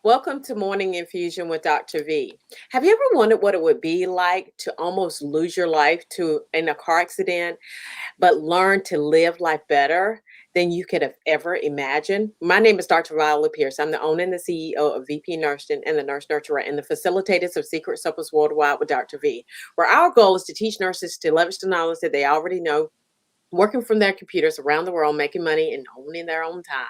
Welcome to Morning Infusion with Dr. V. Have you ever wondered what it would be like to almost lose your life to in a car accident, but learn to live life better than you could have ever imagined? My name is Dr. Viola Pierce. I'm the owner and the CEO of VP Nursing and the Nurse Nurturer and the facilitators of Secret Suppers Worldwide with Dr. V, where our goal is to teach nurses to leverage the knowledge that they already know working from their computers around the world, making money and owning their own time.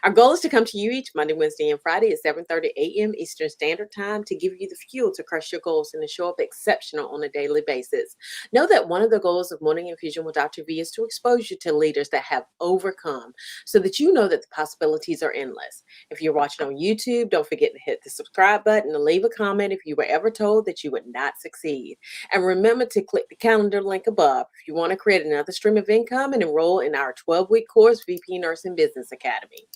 Our goal is to come to you each Monday, Wednesday, and Friday at 7:30 a.m. Eastern Standard Time to give you the fuel to crush your goals and to show up exceptional on a daily basis. Know that one of the goals of Morning Infusion with Dr. V is to expose you to leaders that have overcome so that you know that the possibilities are endless. If you're watching on YouTube, don't forget to hit the subscribe button and leave a comment if you were ever told that you would not succeed. And remember to click the calendar link above if you want to create another stream of income and enroll in our 12-week course, VP Nursing Business Academy.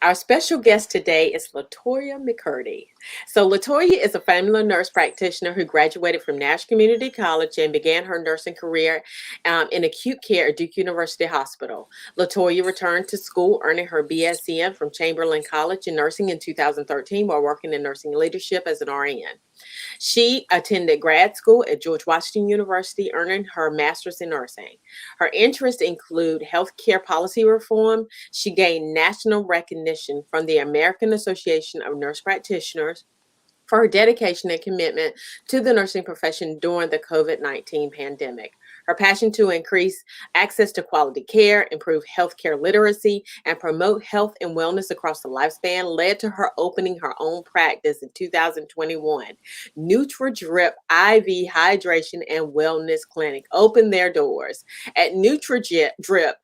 Our special guest today is Latoya McCurdy. So Latoya is a family nurse practitioner who graduated from Nash Community College and began her nursing career in acute care at Duke University Hospital. Latoya returned to school, earning her BSN from Chamberlain College in nursing in 2013 while working in nursing leadership as an RN. She attended grad school at George Washington University, earning her master's in nursing. Her interests include healthcare policy reform. She gained national recognition from the American Association of Nurse Practitioners for her dedication and commitment to the nursing profession during the COVID-19 pandemic. Her passion to increase access to quality care, improve healthcare literacy, and promote health and wellness across the lifespan led to her opening her own practice in 2021. Nutri Drip IV Hydration and Wellness Clinic opened their doors. At Nutri Drip,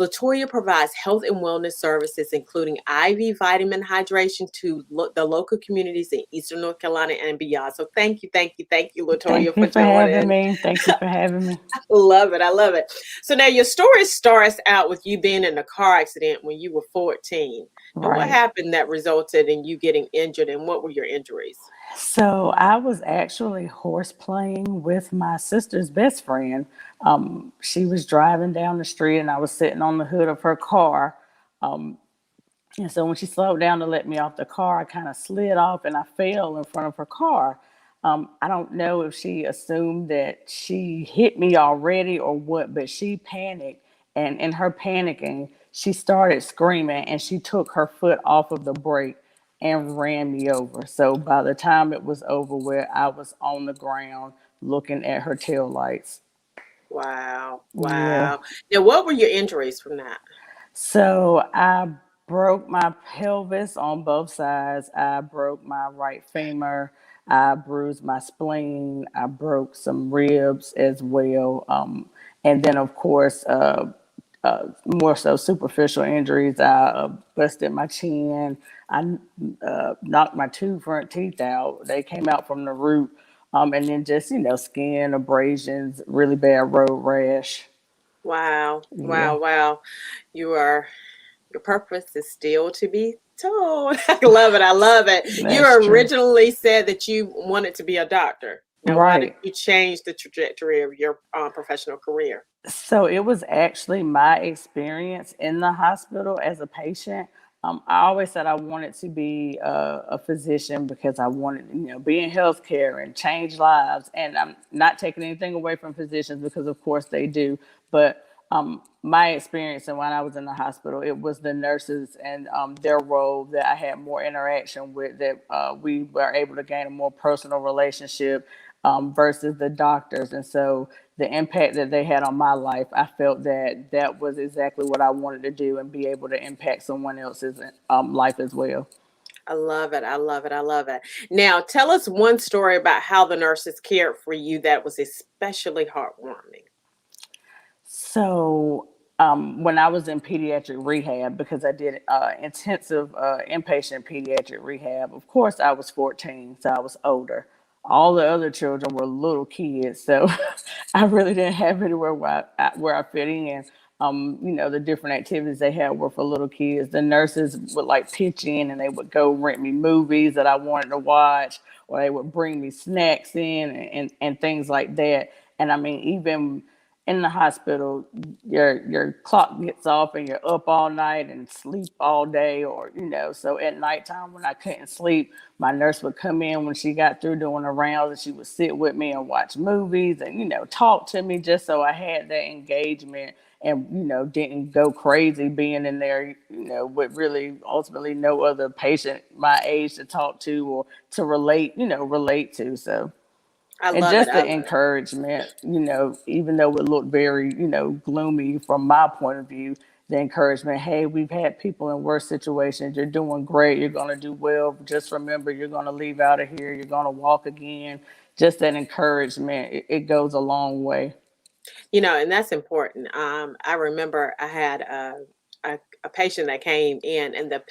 Latoya provides health and wellness services, including IV vitamin hydration to the local communities in Eastern North Carolina and beyond. So thank you, Latoya, Thank you for for having joining. me. Thank you for having me. Love it. I love it. So now your story starts out with you being in a car accident when you were 14. And what Right. happened that resulted in you getting injured, and what were your injuries? So I was actually horse playing with my sister's best friend. She was driving down the street and I was sitting on the hood of her car. Um, and so when she slowed down to let me off the car, I kind of slid off and I fell in front of her car. I don't know if she assumed that she hit me already or what, but she panicked. And in her panicking, she started screaming and she took her foot off of the brake and ran me over. So by the time it was over with, I was on the ground looking at her tail lights. Wow. Yeah. Wow. Now, what were your injuries from that? So I broke my pelvis on both sides. I broke my right femur. I bruised my spleen. I broke some ribs as well. And then, of course, more so superficial injuries. I busted my chin. I knocked my two front teeth out. They came out from the root. And then just, skin abrasions, really bad road rash. Wow. Yeah, Wow. Wow. You are Your purpose is still to be told. I love it. I love it. You that's true. originally said that you wanted to be a doctor. Now, why did Right. you change the trajectory of your professional career? So it was actually my experience in the hospital as a patient. I always said I wanted to be a physician because I wanted, be in healthcare and change lives. And I'm not taking anything away from physicians because, of course, they do. But my experience and when I was in the hospital, it was the nurses and their role that I had more interaction with, that we were able to gain a more personal relationship versus the doctors. And so the impact that they had on my life, I felt that that was exactly what I wanted to do and be able to impact someone else's life as well. I love it. I love it. I love it. Now, tell us one story about how the nurses cared for you that was especially heartwarming. So when I was in pediatric rehab, because I did intensive inpatient pediatric rehab, of course I was 14, so I was older. All the other children were little kids, so I really didn't have anywhere where I fit in. The different activities they had were for little kids. The nurses would like pitch in and they would go rent me movies that I wanted to watch, or they would bring me snacks in and things like that. And I mean, even in the hospital, your clock gets off and you're up all night and sleep all day, or so at nighttime when I couldn't sleep, my nurse would come in when she got through doing the rounds, and she would sit with me and watch movies and talk to me, just so I had that engagement, and didn't go crazy being in there, with really ultimately no other patient my age to talk to or to relate to. So, I and love it. just I the love it. encouragement, even though it looked very, gloomy from my point of view, the encouragement, hey, we've had people in worse situations. You're doing great. You're going to do well. Just remember, you're going to leave out of here. You're going to walk again. Just that encouragement, it goes a long way. And that's important. I remember I had a patient that came in, and the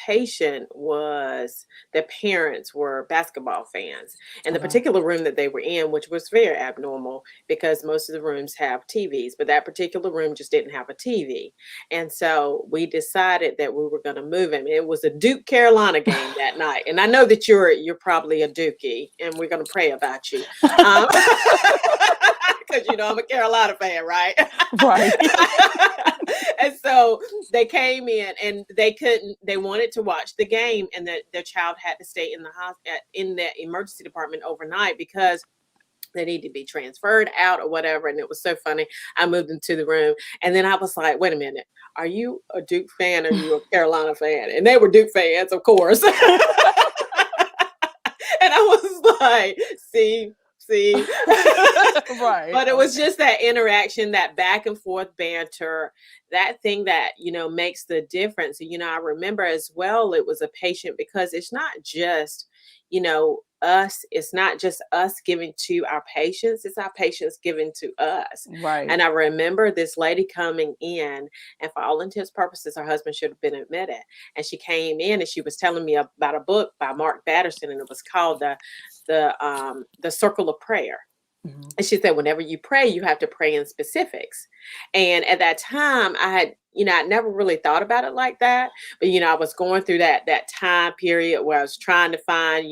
parents were basketball fans. And the Okay. particular room that they were in, which was very abnormal because most of the rooms have TVs, but that particular room just didn't have a TV. And so we decided that we were going to move him. It was a Duke Carolina game that night. And I know that you're probably a Dookie, and we're going to pray about you. Um, because I'm a Carolina fan, right? Right. And so they came in, and they wanted to watch the game, and their child had to stay in the in the emergency department overnight because they need to be transferred out or whatever. And it was so funny. I moved into the room, and then I was like, wait a minute, are you a Duke fan or are you a Carolina fan? And they were Duke fans, of course. And I was like, see. Right. But it was just that interaction, that back and forth banter, that thing that, makes the difference. I remember as well, it was a patient, because it's not just us giving to our patients, it's our patients giving to us. Right. And I remember this lady coming in, and for all intents purposes, her husband should have been admitted. And she came in and she was telling me about a book by Mark Batterson, and it was called the Circle of Prayer. Mhm. And she said, whenever you pray, you have to pray in specifics. And at that time, I'd never really thought about it like that. But, I was going through that time period where I was trying to find,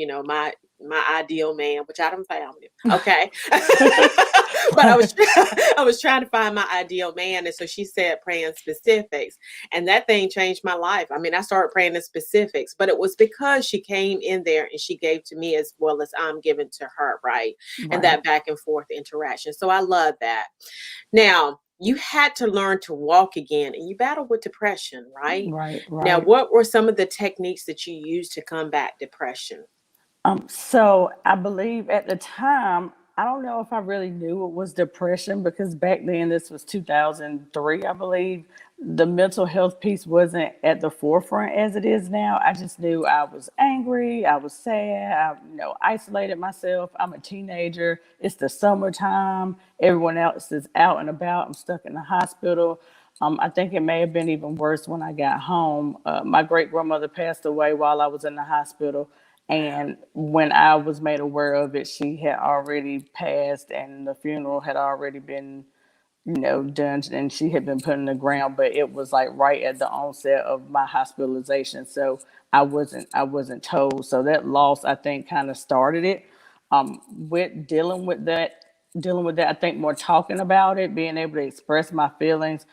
my ideal man, which I done found him. Okay. But I was trying to find my ideal man. And so she said, pray in specifics. And that thing changed my life. I mean, I started praying in specifics, but it was because she came in there and she gave to me as well as I'm giving to her. Right. And Right. that back and forth interaction. So I love that. Now, you had to learn to walk again, and you battled with depression, right? Right. Now, Right. what were some of the techniques that you used to combat depression? So I believe at the time, I don't know if I really knew it was depression, because back then, this was 2003, I believe, the mental health piece wasn't at the forefront as it is now. I just knew I was angry, I was sad, isolated myself. I'm a teenager. It's the summertime. Everyone else is out and about. I'm stuck in the hospital. I think it may have been even worse when I got home. My great grandmother passed away while I was in the hospital. Wow. And when I was made aware of it, she had already passed, and the funeral had already been, done, and she had been put in the ground. But it was like right at the onset of my hospitalization, so I wasn't told. So that loss, I think, kind of started it. With dealing with that, I think more talking about it, being able to express my feelings,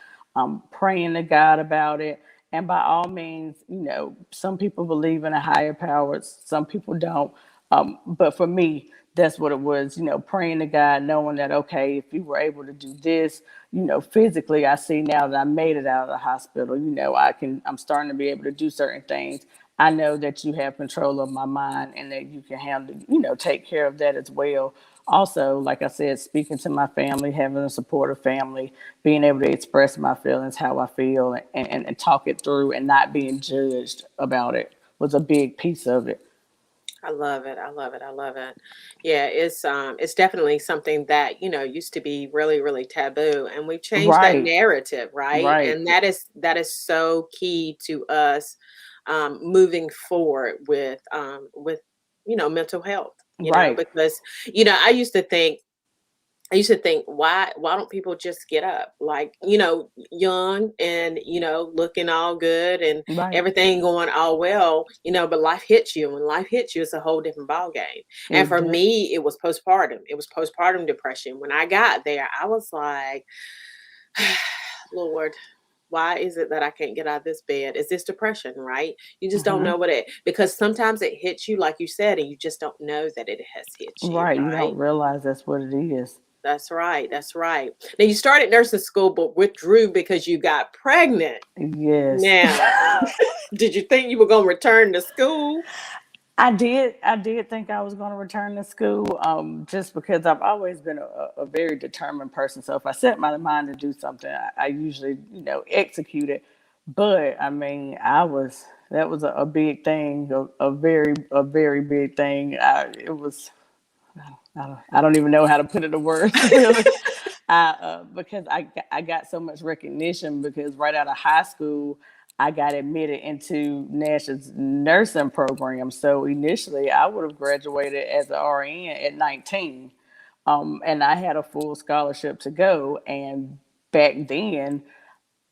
praying to God about it. And by all means, some people believe in a higher power, some people don't. But for me, that's what it was, praying to God, knowing that, okay, if you were able to do this, physically, I see now that I made it out of the hospital, I'm starting to be able to do certain things. I know that you have control of my mind, and that you can handle, take care of that as well. Also, like I said, speaking to my family, having a supportive family, being able to express my feelings, how I feel, and talk it through, and not being judged about it was a big piece of it. I love it. I love it. I love it. Yeah, it's definitely something that, used to be really, really taboo, and we've changed that Right, narrative, right? right, And that is so key to us moving forward with mental health, right, because I used to think I used to think, why don't people just get up? Like, young and, looking all good and Right. everything going all well, but life hits you. When life hits you, it's a whole different ball game. And It for does. me, it was postpartum. It was postpartum depression. When I got there, I was like, Lord, why is it that I can't get out of this bed? Is this depression, right? You just don't know Hmm. because sometimes it hits you, like you said, and you just don't know that it has hit you, Right. You right? don't realize that's what it is. That's right. That's right. Now you started nursing school, but withdrew because you got pregnant. Yes. Now, did you think you were going to return to school? I did think I was going to return to school, just because I've always been a very determined person. So if I set my mind to do something, I usually, execute it. But I mean, that was a big thing, a very big thing. It was, I don't even know how to put it in words, really. Because I got so much recognition because right out of high school, I got admitted into Nash's nursing program. So initially, I would have graduated as an RN at 19, and I had a full scholarship to go. And back then,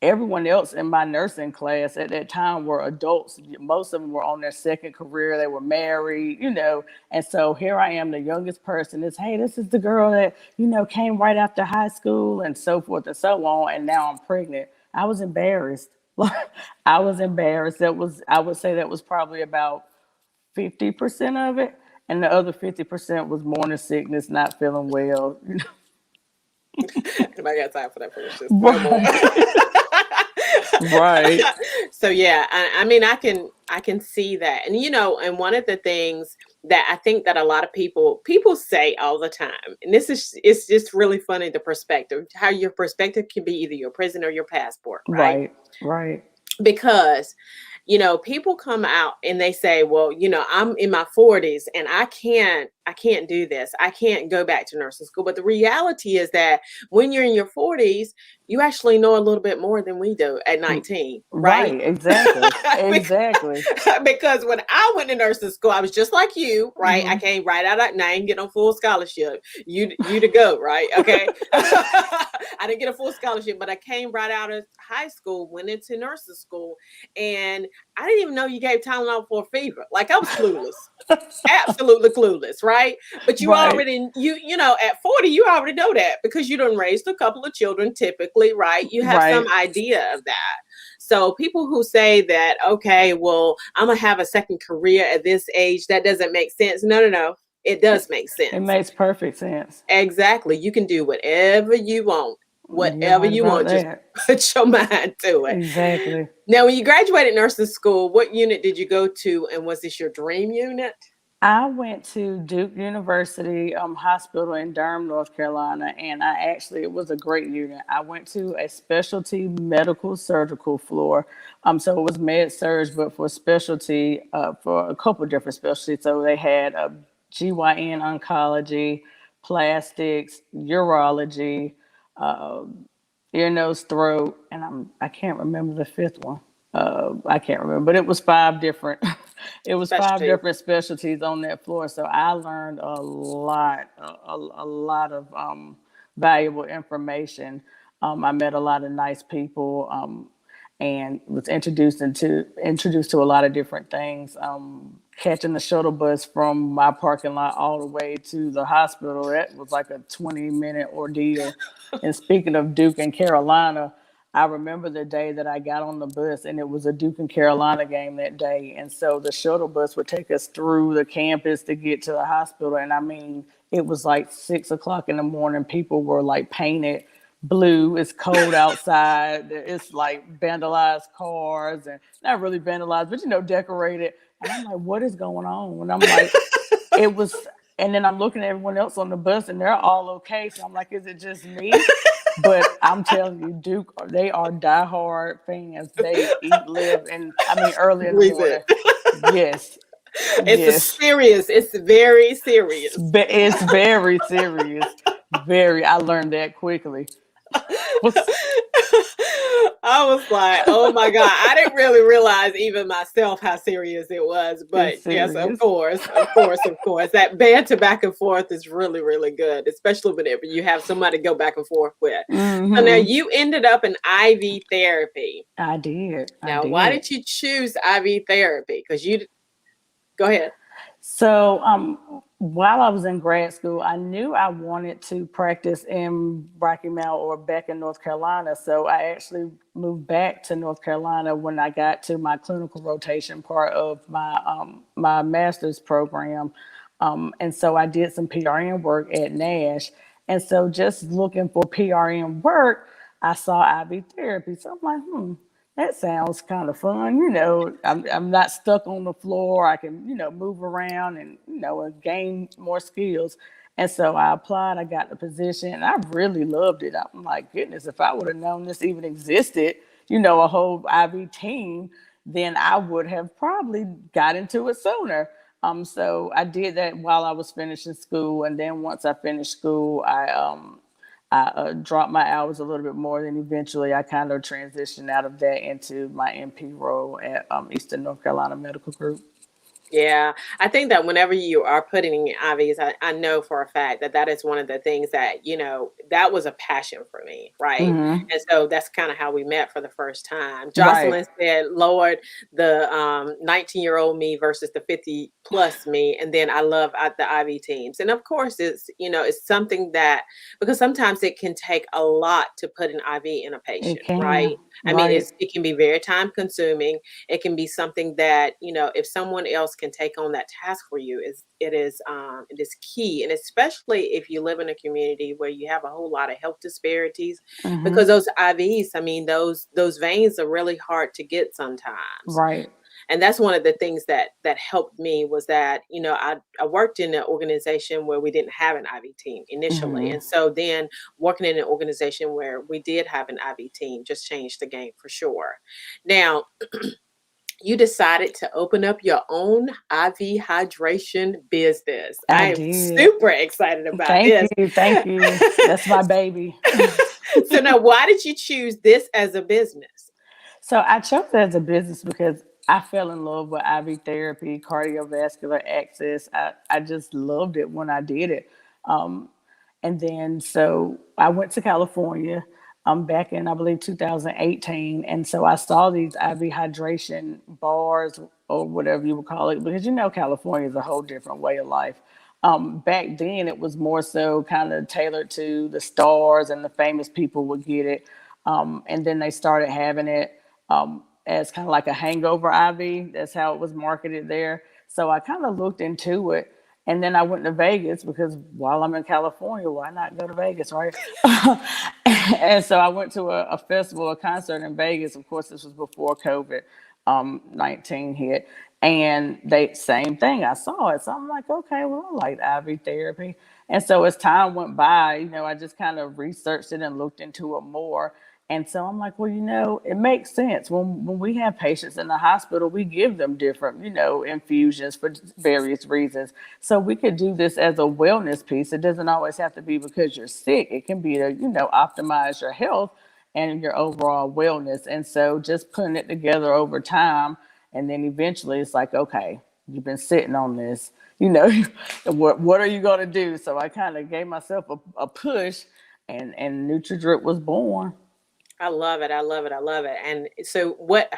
everyone else in my nursing class at that time were adults. Most of them were on their second career. They were married, And so here I am, the youngest person. Hey, this is the girl that, came right after high school and so forth and so on. And now I'm pregnant. I was embarrassed. I was embarrassed. I would say that was probably about 50% of it. And the other 50% was morning sickness, not feeling well. Nobody got time for that foolishness no more. Right. Right. So yeah, I mean, I can see that, and and one of the things that I think that a lot of people say all the time, and this is it's just really funny, the perspective, how your perspective can be either your prison or your passport, right? Right. Right. Because people come out and they say, well, I'm in my 40s and I can't do this, I can't go back to nursing school. But the reality is that when you're in your 40s, you actually know a little bit more than we do at 19, right? Right, exactly, Bec- exactly. because when I went to nursing school, I was just like you, right? I Hmm. came right out of, and I didn't get no full scholarship. You to go, right? Okay. I didn't get a full scholarship, but I came right out of high school, went into nursing school, and I didn't even know you gave Tylenol for a fever. Like, I was clueless, absolutely clueless, right? But you Right, already, at 40, you already know that because you done raised a couple of children, typically, right? You have some right. idea of that. So people who say that, okay, well, I'm gonna have a second career at this age, that doesn't make sense. No, no, no. It does make It sense. makes perfect sense. Exactly. You can do whatever you want. You're Whatever right you about want. Just that. put your mind to it. Exactly. Now, when you graduated nursing school, what unit did you go to? And was this your dream unit? I went to Duke University Hospital in Durham, North Carolina, and it was a great unit. I went to a specialty medical surgical floor. So it was med surge, but for specialty, for a couple of different specialties. So they had GYN oncology, plastics, urology, uh, ear, nose, throat, and I can't remember the fifth one. I can't remember, but it was five different. It was five Specialty. different specialties on that floor. So I learned a lot of valuable information. I met a lot of nice people, and was introduced to a lot of different things. Catching the shuttle bus from my parking lot all the way to the hospital, that was like a 20-minute ordeal. And speaking of Duke and Carolina, I remember the day that I got on the bus, and it was a Duke and Carolina game that day. And so the shuttle bus would take us through the campus to get to the hospital. And I mean, it was like 6 o'clock in the morning. People were like painted blue. It's cold outside. It's like vandalized cars, and not really vandalized, but decorated. And I'm like, what is going on? And I'm like, it was, and then I'm looking at everyone else on the bus and they're all okay. So I'm like, is it just me? But I'm telling you, Duke, they are diehard fans. They eat, live, and I mean, early in the Breathe it. morning. Yes, yes. It's very serious. It's very serious. Very. I learned that quickly. Was I was like, oh my God. I didn't really realize even myself how serious it was. But it's yes, of serious. course, of course, of course. That banter back and forth is really, really good, especially whenever you have somebody to go back and forth with. So now Hmm. you ended up in IV therapy. I did. I Now, why did. did you choose IV therapy? Because you go ahead. So, while I was in grad school, I knew I wanted to practice in Rocky Mount or back in North Carolina. So I actually moved back to North Carolina when I got to my clinical rotation part of my master's program. And so I did some PRN work at Nash. And so just looking for PRN work, I saw IV therapy. So I'm like, that sounds kind of fun. I'm not stuck on the floor. I can, move around and, and gain more skills. And so I applied, I got the position, and I really loved it. I'm like, goodness, if I would have known this even existed, a whole IV team, then I would have probably got into it sooner. So I did that while I was finishing school. And then once I finished school, I dropped my hours a little bit more. Then eventually I kind of transitioned out of that into my NP role at Eastern North Carolina Medical Group. Yeah, I think that whenever you are putting in IVs, I know for a fact that that is one of the things that, that was a passion for me, right? Hmm. And so that's kind of how we met for the first time. Right. Jocelyn said, Lord, the 19-year-old me versus the 50 plus me. And then I love the IV teams. And of course, it's something that, because sometimes it can take a lot to put an IV in a It patient, right? can. I mean, Right. it can be very time consuming. It can be something that, if someone else can take on that task for you, it is key. And especially if you live in a community where you have a whole lot of health disparities, because Hmm. those IVs, I mean, those veins are really hard to get sometimes. Right. And that's one of the things that helped me, was that, I worked in an organization where we didn't have an IV team initially. Hmm. And so then working in an organization where we did have an IV team just changed the game for sure. Now, you decided to open up your own IV hydration business. I I am did. super excited about Thank this. you. Thank you. That's my baby. So now, why did you choose this as a business? So I chose it as a business because I fell in love with IV therapy, cardiovascular access. I just loved it when I did it. Um, and then so I went to California back in, I believe, 2018. And so I saw these IV hydration bars or whatever you would call it, because California is a whole different way of life. Back then, it was more so kind of tailored to the stars and the famous people would get it. And then they started having it as kind of like a hangover IV. That's how it was marketed there. So I kind of looked into it. And then I went to Vegas because while I'm in California, why not go to Vegas, right? And so I went to a festival, a concert in Vegas. Of course, this was before COVID 19 hit. And they same thing. I saw it. So I'm like, okay, well, I like IV therapy. And so as time went by, I just kind of researched it and looked into it more. And so I'm like, well, it makes sense. When we have patients in the hospital, we give them different, infusions for various reasons. So we could do this as a wellness piece. It doesn't always have to be because you're sick. It can be to, optimize your health and your overall wellness. And so just putting it together over time, and then eventually it's like, okay, you've been sitting on this, what are you going to do? So I kind of gave myself a push, and NutriDrip was born. I love it. I love it. I love it. And so what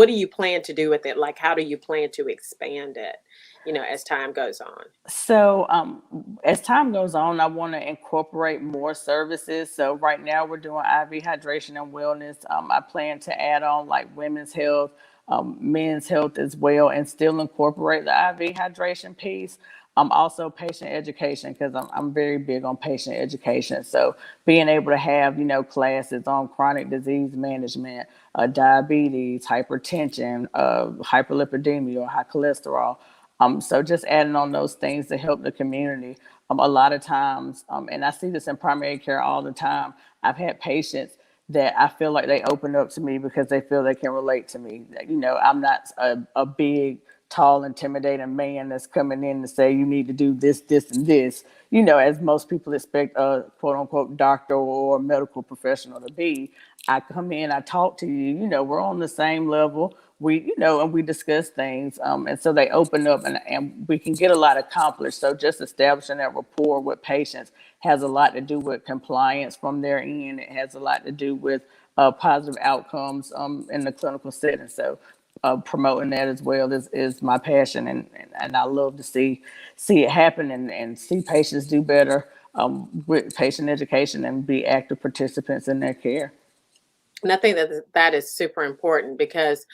do you plan to do with it? Like, how do you plan to expand it, as time goes on? So, as time goes on, I want to incorporate more services. So, right now we're doing IV hydration and wellness. I plan to add on like women's health, men's health as well, and still incorporate the IV hydration piece. Also patient education, because I'm very big on patient education. So, being able to have classes on chronic disease management, diabetes, hypertension, hyperlipidemia, or high cholesterol. So just adding on those things to help the community. A lot of times, and I see this in primary care all the time, I've had patients that I feel like they open up to me because they feel they can relate to me. I'm not a big tall, intimidating man that's coming in to say you need to do this, this, and this, as most people expect a quote unquote doctor or medical professional to be. I come in, I talk to you, we're on the same level. And we discuss things. And so they open up and we can get a lot accomplished. So just establishing that rapport with patients has a lot to do with compliance from their end. It has a lot to do with positive outcomes in the clinical setting. So promoting that as well is my passion, and I love to see it happen and see patients do better with patient education and be active participants in their care. And I think that is super important because,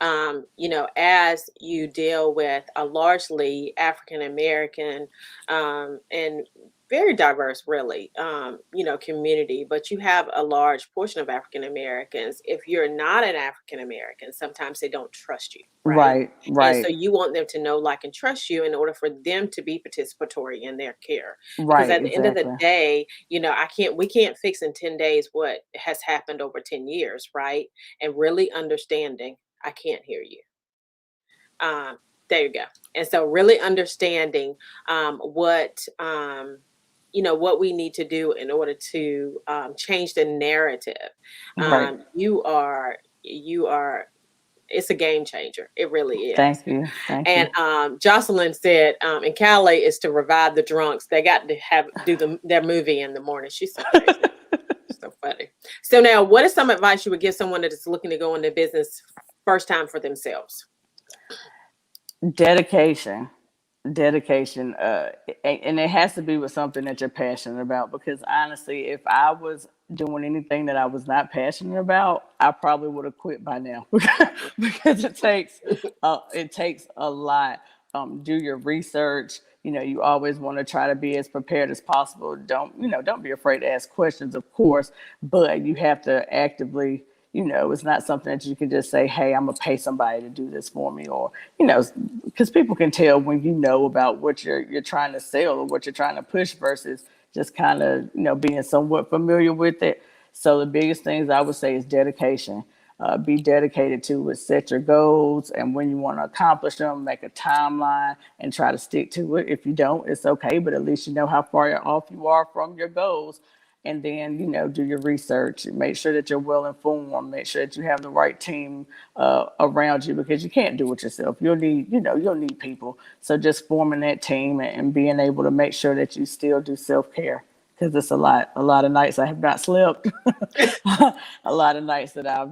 as you deal with a largely African American and very diverse, really, community, but you have a large portion of African Americans. If you're not an African American, sometimes they don't trust you, right? Right, And so right, you want them to know, like, and trust you in order for them to be participatory in their care. Because right, at the end of the exactly. day, we can't fix in 10 days what has happened over 10 years, right? And really understanding, I can't hear you. Um, there you go. And so really understanding what we need to do in order to change the narrative. Right. You are it's a game changer. It really is. Thank you. Thank And you. Jocelyn said, in Cali is to revive the drunks. They got to do their movie in the morning. She's so crazy. So funny. So now, what is some advice you would give someone that is looking to go into business first time for themselves? Dedication. Dedication. And it has to be with something that you're passionate about, because honestly, if I was doing anything that I was not passionate about, I probably would have quit by now. Because it takes a lot. Do your research. You always want to try to be as prepared as possible. Don't be afraid to ask questions, of course, but you have to actively, it's not something that you can just say, hey, I'm gonna pay somebody to do this for me, or, because people can tell when about what you're trying to sell or what you're trying to push versus just kind of, being somewhat familiar with it. So the biggest things I would say is dedication. Be dedicated to it. Set your goals, and when you want to accomplish them, make a timeline and try to stick to it. If you don't, it's okay, but at least you know how far off you are from your goals. And then, do your research and make sure that you're well informed. Make sure that you have the right team around you, because you can't do it yourself. You'll need people. So just forming that team and being able to make sure that you still do self-care, because it's a lot of nights I have not slept. A lot of nights that I've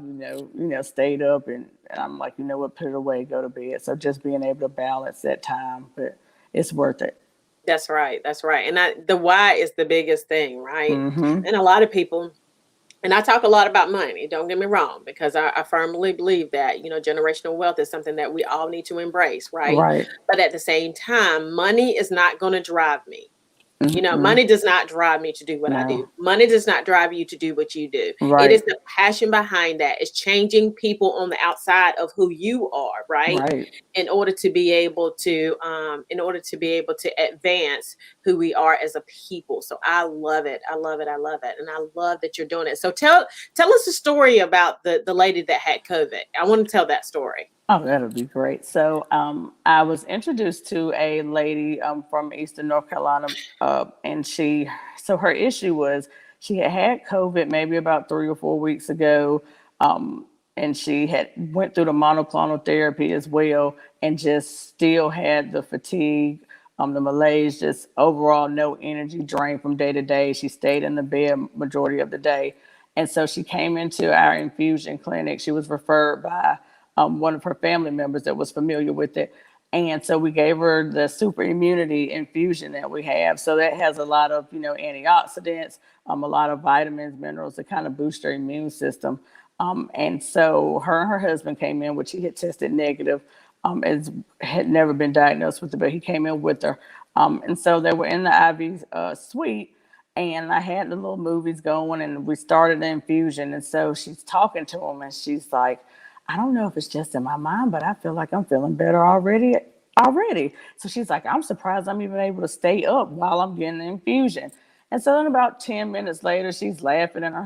stayed up, and I'm like, what, put it away, go to bed. So just being able to balance that time, but it's worth it. That's right. That's right. And the why is the biggest thing, right? Mm-hmm. And a lot of people, and I talk a lot about money, don't get me wrong, because I firmly believe that, generational wealth is something that we all need to embrace, right? Right. But at the same time, money is not going to drive me. Mm-mm. Money does not drive me to do what I do. No. Money does not drive you to do what you do. It is Right. the passion behind that. It's changing people on the outside of who you are, right? Right. In order to be able to advance who we are as a people. So I love it. I love it. I love it. And I love that you're doing it. So tell us a story about the lady that had COVID. I want to tell that story. Oh, that'll be great. So, I was introduced to a lady from Eastern North Carolina, and so her issue was she had COVID maybe about 3 or 4 weeks ago, and she had went through the monoclonal therapy as well, and just still had the fatigue, the malaise, just overall no energy, drain from day to day. She stayed in the bed majority of the day, and so she came into our infusion clinic. She was referred by one of her family members that was familiar with it. And so we gave her the super immunity infusion that we have. So that has a lot of, antioxidants, a lot of vitamins, minerals to kind of boost her immune system. And so her and her husband came in, which he had tested negative, as had never been diagnosed with it, but he came in with her. And so they were in the IV suite, and I had the little movies going, and we started the infusion. And so she's talking to him, and she's like, I don't know if it's just in my mind, but I feel like I'm feeling better already. Already. So she's like, I'm surprised I'm even able to stay up while I'm getting the infusion. And so then about 10 minutes later, she's laughing, and her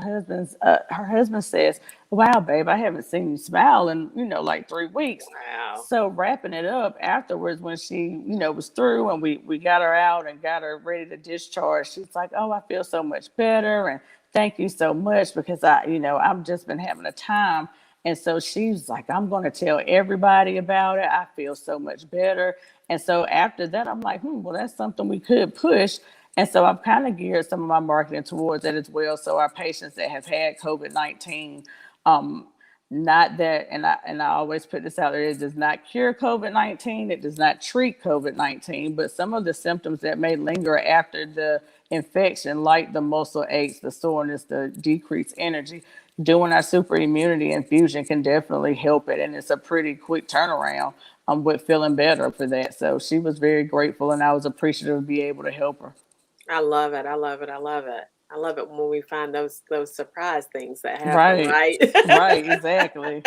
husband says, "Wow, babe, I haven't seen you smile in, like 3 weeks." Wow. So wrapping it up afterwards, when she, was through and we got her out and got her ready to discharge, she's like, "Oh, I feel so much better. And thank you so much, because I've just been having a time." And so she's like, "I'm going to tell everybody about it. I feel so much better." And so after that, I'm like, well, that's something we could push. And so I've kind of geared some of my marketing towards that as well. So our patients that have had COVID-19, um, not that, and I always put this out there, it does not cure COVID-19, it does not treat COVID-19, but some of the symptoms that may linger after the infection, like the muscle aches, the soreness, the decreased energy, doing our super immunity infusion can definitely help it. And it's a pretty quick turnaround with feeling better for that. So she was very grateful, and I was appreciative to be able to help her. I love it. I love it. I love it. I love it when we find those surprise things that happen, Right, right? right, exactly.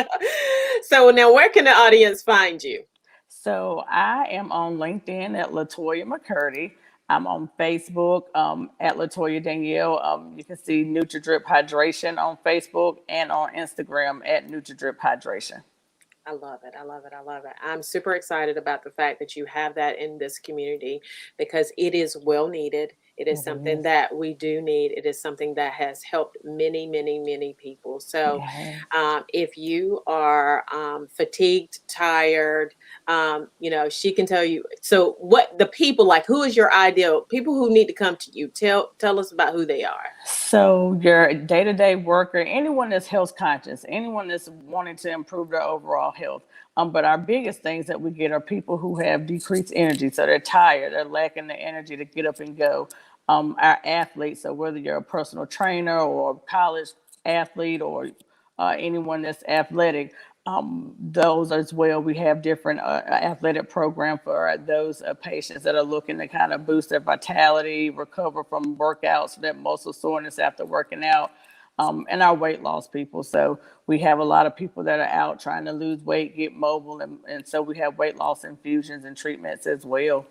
So now where can the audience find you? So I am on LinkedIn at Latoya McCurdy. I'm on Facebook at Latoya Danielle. You can see NutriDrip Hydration on Facebook, and on Instagram at NutriDrip Hydration. I love it. I love it. I love it. I'm super excited about the fact that you have that in this community because it is well needed. It is It something is. that we do need. It is something that has helped many, many, many people. So, Yes. if you are fatigued, tired, she can tell you. So, what the people like? Who is your ideal people who need to come to you? Tell us about who they are. So your day-to-day worker, anyone that's health conscious, anyone that's wanting to improve their overall health. But our biggest things that we get are people who have decreased energy. So they're tired, they're lacking the energy to get up and go. Our athletes, so whether you're a personal trainer or a college athlete, or anyone that's athletic, those as well. We have different athletic program for those patients that are looking to kind of boost their vitality, recover from workouts, that muscle soreness after working out, and our weight loss people. So we have a lot of people that are out trying to lose weight, get mobile, and so we have weight loss infusions and treatments as well.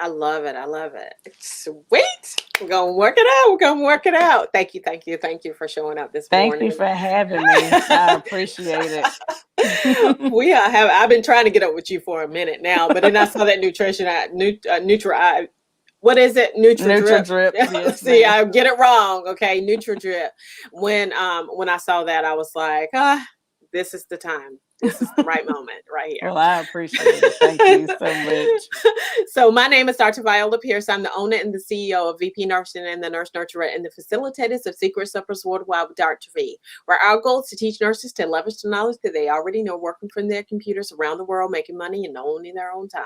I love it. I love it. Sweet. We're gonna work it out. We're gonna work it out. Thank you, thank you, thank you for showing up this Thank you morning. for having me. I appreciate it. We have. I've been trying to get up with you for a minute now, but then I saw that nutrition. Nutri. What is it? NutriDrip. NutriDrip, yes, See, ma'am. I get it wrong. Okay, NutriDrip. When I saw that, I was like, this is the time. This is the right moment right Well, I appreciate it. Thank here. you so much. So my name is Dr. Viola Pierce. I'm the owner and the CEO of VP Nursing and the Nurse Nurturer and the facilitators of Secret Suppers Worldwide with Dr. V, where our goal is to teach nurses to leverage the knowledge that they already know working from their computers around the world, making money and owning their own time.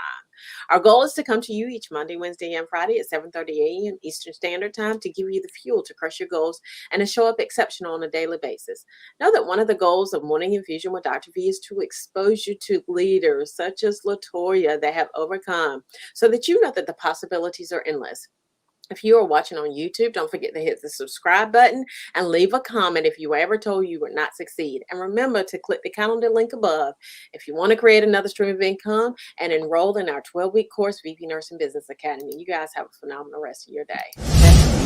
Our goal is to come to you each Monday, Wednesday, and Friday at 7:30 a.m. Eastern Standard Time to give you the fuel to crush your goals and to show up exceptional on a daily basis. Know that one of the goals of Morning Infusion with Dr. V is to expose you to leaders such as Latoya that have overcome so that you know that the possibilities are endless. If you are watching on YouTube, don't forget to hit the subscribe button and leave a comment if you were ever told you would not succeed. And remember to click the calendar link above if you want to create another stream of income and enroll in our 12-week course, VP Nursing Business Academy. You guys have a phenomenal rest of your day. Thank you.